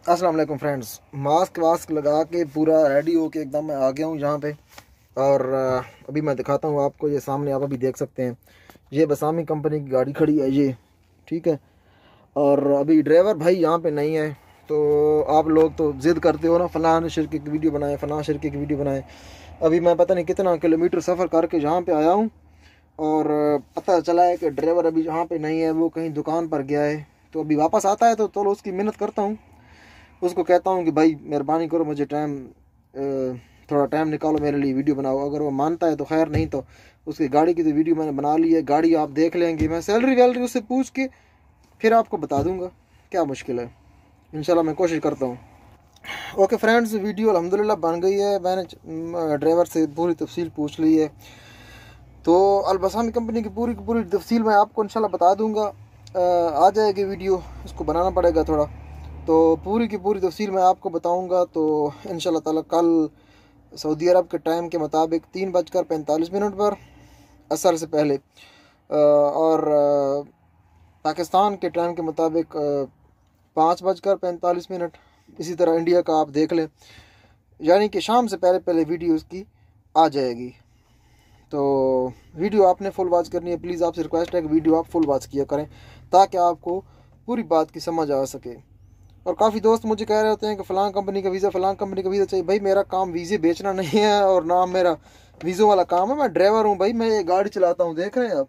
अस्सलाम वालेकुम friends. Mask वास्क लगा के पूरा रेडी होके एकदम मैं आ गया हूँ यहाँ पे। और अभी मैं दिखाता हूँ आपको। ये सामने आप अभी देख सकते हैं, ये बसामी कंपनी की गाड़ी खड़ी है ये, ठीक है। और अभी ड्राइवर भाई यहाँ पे नहीं है। तो आप लोग तो ज़िद करते हो ना, फ़लाँ शिरके की वीडियो बनाएं, फ़लाँ शिरके की वीडियो बनाएं। अभी मैं पता नहीं कितना किलोमीटर सफ़र करके यहाँ पे आया हूँ और पता चला है कि ड्राइवर अभी यहाँ पे नहीं है, वो कहीं दुकान पर गया है। तो अभी वापस आता है तो उसकी मिन्नत करता हूँ, उसको कहता हूँ कि भाई मेहरबानी करो, मुझे थोड़ा टाइम निकालो, मेरे लिए वीडियो बनाओ। अगर वो मानता है तो खैर, नहीं तो उसकी गाड़ी की तो वीडियो मैंने बना ली है। गाड़ी आप देख लेंगे, मैं सैलरी वैलरी उससे पूछ के फिर आपको बता दूंगा, क्या मुश्किल है। इंशाल्लाह मैं कोशिश करता हूँ। ओके फ्रेंड्स, वीडियो अल्हम्दुलिल्लाह बन गई है। मैंने ड्राइवर से पूरी तफसील पूछ ली है, तो अलबसामी कंपनी की पूरी तफसील मैं आपको इंशाल्लाह बता दूंगा। आ जाएगी वीडियो, इसको बनाना पड़ेगा थोड़ा, तो पूरी की पूरी तफसील मैं आपको बताऊंगा। तो इंशाल्लाह ताला कल सऊदी अरब के टाइम के मुताबिक 3:45 पर असर से पहले, और पाकिस्तान के टाइम के मुताबिक 5:45, इसी तरह इंडिया का आप देख लें, यानी कि शाम से पहले वीडियो इसकी आ जाएगी। तो वीडियो आपने फुल वॉच करनी है। प्लीज़ आपसे रिक्वेस्ट है कि वीडियो आप फुल वॉच किया करें, ताकि आपको पूरी बात की समझ आ सके। और काफ़ी दोस्त मुझे कह रहे होते हैं कि फ़लाँ कंपनी का वीज़ा, फ़लाँ कंपनी का वीज़ा चाहिए। भाई मेरा काम वीज़े बेचना नहीं है, और ना मेरा वीज़ों वाला काम है। मैं ड्राइवर हूँ भाई, मैं ये गाड़ी चलाता हूँ, देख रहे हैं आप,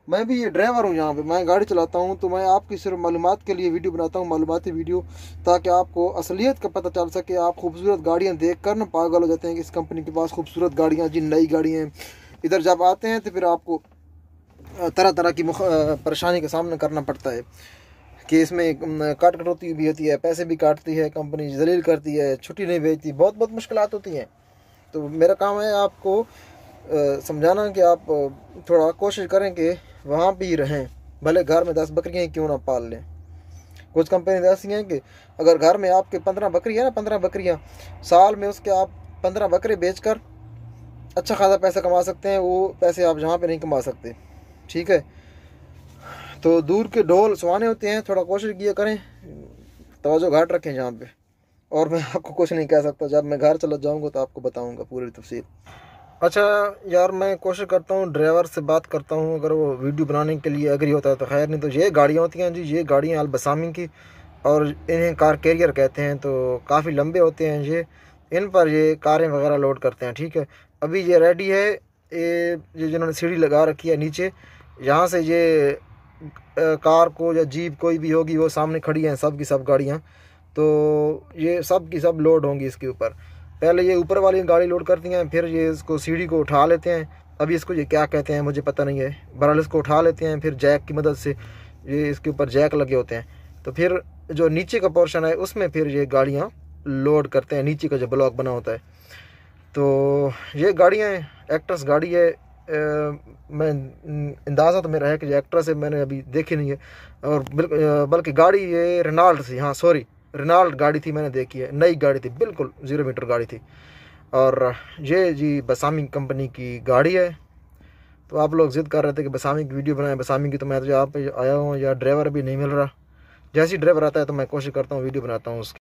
मैं भी ये ड्राइवर हूँ यहाँ पे, मैं गाड़ी चलाता हूँ। तो मैं आपकी सिर्फ मालूमात के लिए वीडियो बनाता हूँ, मालूमाती वीडियो, ताकि आपको असलियत का पता चल सके। आप खूबसूरत गाड़ियाँ देख कर ना पागल हो जाते हैं कि इस कंपनी के पास खूबसूरत गाड़ियाँ, जिन नई गाड़ियाँ हैं। इधर जब आते हैं तो फिर आपको तरह तरह की परेशानी का सामना करना पड़ता है कि इसमें काट कटौती भी होती है, पैसे भी काटती है कंपनी, जलील करती है, छुट्टी नहीं भेजती, बहुत बहुत मुश्किलात होती हैं। तो मेरा काम है आपको समझाना कि आप थोड़ा कोशिश करें कि वहाँ भी रहें, भले घर में 10 बकरियाँ क्यों ना पाल लें। कुछ कंपनी ऐसी हैं कि अगर घर में आपके 15 बकरी है ना, 15 बकरियाँ, साल में उसके आप 15 बकरे बेचकर अच्छा खासा पैसा कमा सकते हैं। वो पैसे आप यहाँ पे नहीं कमा सकते, ठीक है। तो दूर के ढोल सुहाने होते हैं, थोड़ा कोशिश किया करें, तवज्जो घाट रखें यहाँ पे। और मैं आपको कुछ नहीं कह सकता, जब मैं घर चला जाऊँगा तो आपको बताऊँगा पूरी तफसील। अच्छा यार, मैं कोशिश करता हूँ, ड्राइवर से बात करता हूँ, अगर वो वीडियो बनाने के लिए एग्री होता है तो खैर, नहीं तो ये गाड़ियाँ होती हैं जी, ये गाड़ियाँ अलबसामी की, और इन्हें कार कैरियर कहते हैं। तो काफ़ी लंबे होते हैं ये, इन पर ये कारें वगैरह लोड करते हैं, ठीक है। अभी ये रेडी है, ये जिन्होंने सीढ़ी लगा रखी है नीचे, यहाँ से ये कार को या जीप कोई भी होगी वो सामने खड़ी हैं, सब की सब गाड़ियाँ। तो ये सब की सब लोड होंगी इसके ऊपर। पहले ये ऊपर वाली गाड़ी लोड करती हैं, फिर ये इसको सीढ़ी को उठा लेते हैं। अभी इसको ये क्या कहते हैं मुझे पता नहीं है, बहरहाल इसको उठा लेते हैं, फिर जैक की मदद से, ये इसके ऊपर जैक लगे होते हैं, तो फिर जो नीचे का पोर्शन है उसमें फिर ये गाड़ियाँ लोड करते हैं, नीचे का जो ब्लॉक बना होता है। तो ये गाड़ियाँ एक्ट्रेस गाड़ी है, मैं अंदाज़ा तो मेरा है कि एक्ट्रेस है, मैंने अभी देखी नहीं है। और बल्कि गाड़ी ये रेनाल्ड थी, हाँ सॉरी, रेनाल्ड गाड़ी थी, मैंने देखी है, नई गाड़ी थी, बिल्कुल 0 मीटर गाड़ी थी। और ये जी बसामी कंपनी की गाड़ी है। तो आप लोग ज़िद कर रहे थे कि बसामी की वीडियो बनाएं, बसामी की, तो मैं तो यहाँ पे आया हूँ, या ड्राइवर भी नहीं मिल रहा। जैसे ही ड्राइवर आता है तो मैं कोशिश करता हूँ वीडियो बनाता हूँ उसकी।